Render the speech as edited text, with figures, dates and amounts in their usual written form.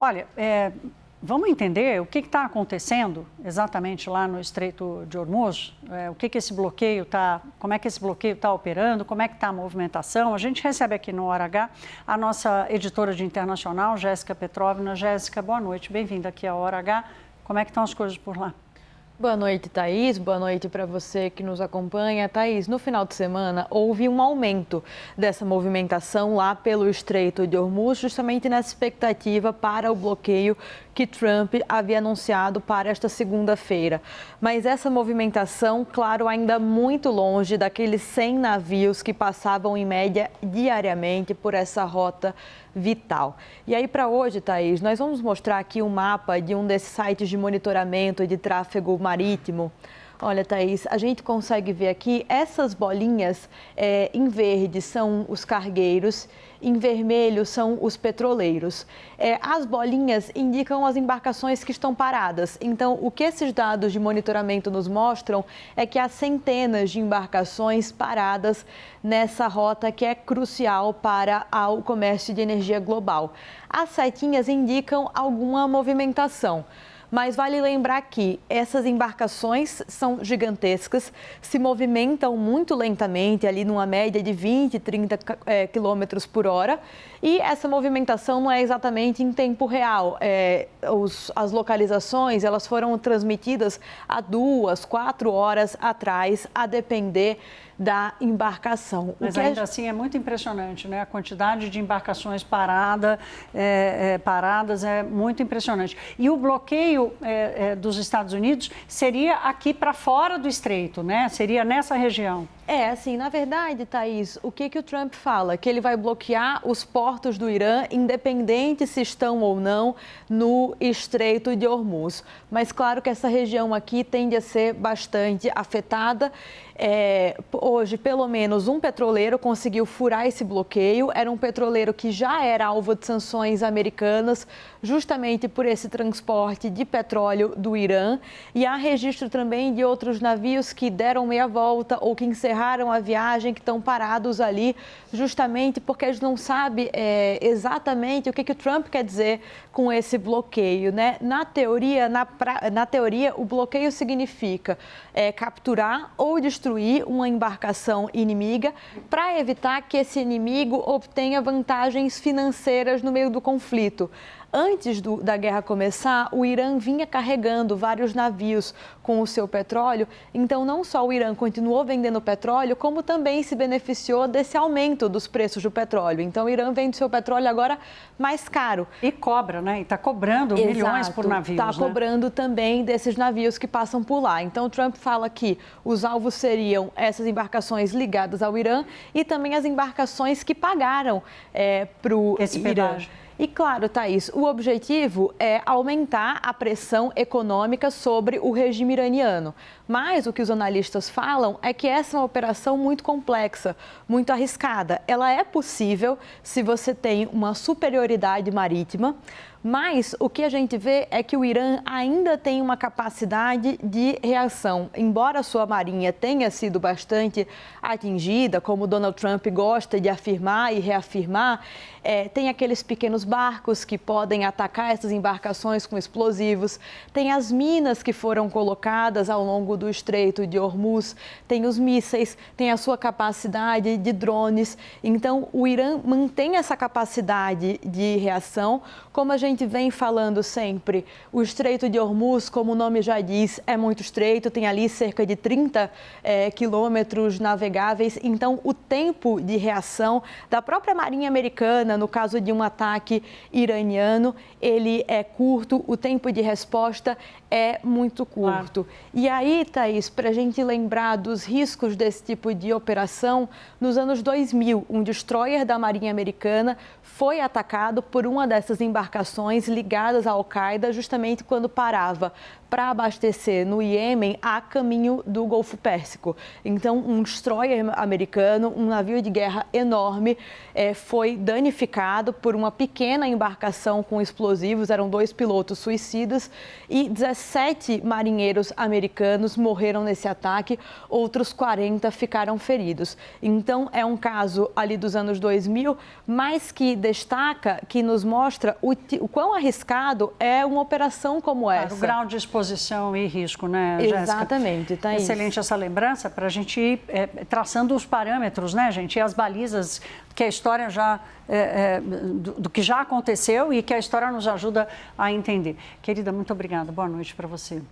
Olha, vamos entender o que está acontecendo exatamente lá no Estreito de Hormuz, o que esse bloqueio está, como é que esse bloqueio está operando, como é que está a movimentação. A gente recebe aqui no Hora H a nossa editora de internacional, Jéssica Petrovna. Jéssica, boa noite, bem-vinda aqui à Hora H. Como é que estão as coisas por lá? Boa noite, Thaís. Boa noite para você que nos acompanha. Thaís, no final de semana houve um aumento dessa movimentação lá pelo Estreito de Hormuz, justamente nessa expectativa para o bloqueio que Trump havia anunciado para esta segunda-feira. Mas essa movimentação, claro, ainda muito longe daqueles 100 navios que passavam em média diariamente por essa rota vital. E aí, para hoje, Thaís, nós vamos mostrar aqui um mapa de um desses sites de monitoramento de tráfego marítimo. Olha, Thaís, a gente consegue ver aqui essas bolinhas em verde são os cargueiros, em vermelho são os petroleiros. As bolinhas indicam as embarcações que estão paradas. Então, o que esses dados de monitoramento nos mostram é que há centenas de embarcações paradas nessa rota que é crucial para o comércio de energia global. As setinhas indicam alguma movimentação. Mas vale lembrar que essas embarcações são gigantescas, se movimentam muito lentamente, ali numa média de 20, 30 quilômetros por hora. E essa movimentação não é exatamente em tempo real. As localizações, elas foram transmitidas há 2, 4 horas atrás, a depender da embarcação. Mas ainda assim é muito impressionante, né? A quantidade de embarcações paradas é muito impressionante. E o bloqueio dos Estados Unidos seria aqui para fora do estreito, né? Seria nessa região. Assim, na verdade, Thaís, o que o Trump fala? Que ele vai bloquear os portos do Irã, independente se estão ou não no Estreito de Hormuz. Mas claro que essa região aqui tende a ser bastante afetada. Hoje, pelo menos um petroleiro conseguiu furar esse bloqueio. Era um petroleiro que já era alvo de sanções americanas, justamente por esse transporte de petróleo do Irã. E há registro também de outros navios que deram meia volta ou que encerraram a viagem, que estão parados ali, justamente porque eles não sabem exatamente o que o Trump quer dizer com esse bloqueio, né? Na teoria, o bloqueio significa capturar ou destruir uma embarcação inimiga para evitar que esse inimigo obtenha vantagens financeiras no meio do conflito. Antes da guerra começar, o Irã vinha carregando vários navios com o seu petróleo. Então, não só o Irã continuou vendendo petróleo, como também se beneficiou desse aumento dos preços do petróleo. Então, o Irã vende seu petróleo agora mais caro. E cobra, né? E está cobrando milhões por navios, Está cobrando também desses navios que passam por lá. Então, o Trump fala que os alvos seriam essas embarcações ligadas ao Irã e também as embarcações que pagaram para o Irã. E claro, Thaís, o objetivo é aumentar a pressão econômica sobre o regime iraniano. Mas o que os analistas falam é que essa é uma operação muito complexa, muito arriscada. Ela é possível se você tem uma superioridade marítima, mas o que a gente vê é que o Irã ainda tem uma capacidade de reação. Embora a sua marinha tenha sido bastante atingida, como Donald Trump gosta de afirmar e reafirmar, tem aqueles pequenos barcos que podem atacar essas embarcações com explosivos, tem as minas que foram colocadas ao longo do Estreito de Hormuz, tem os mísseis, tem a sua capacidade de drones. Então, o Irã mantém essa capacidade de reação, como a gente vem falando sempre. O Estreito de Hormuz, como o nome já diz, é muito estreito, tem ali cerca de 30 quilômetros navegáveis. Então, o tempo de reação da própria Marinha Americana, no caso de um ataque iraniano, ele é curto, o tempo de resposta é muito curto. E aí, Thaís, para a gente lembrar dos riscos desse tipo de operação, nos anos 2000, um destroyer da Marinha Americana foi atacado por uma dessas embarcações ligadas à Al-Qaeda, justamente quando parava para abastecer no Iêmen a caminho do Golfo Pérsico. Então, um destroyer americano, um navio de guerra enorme, foi danificado por uma pequena embarcação com explosivos. Eram 2 pilotos suicidas e 17 marinheiros americanos morreram nesse ataque, outros 40 ficaram feridos. Então, é um caso ali dos anos 2000, mas que destaca, que nos mostra o quão arriscado é uma operação como essa. Claro, o grau de exposição e risco, né, Jéssica? Exatamente, Thaís. Excelente essa lembrança para a gente ir traçando os parâmetros, né, gente? E as balizas que a história já, do que já aconteceu e que a história nos ajuda a entender. Querida, muito obrigada. Boa noite para você.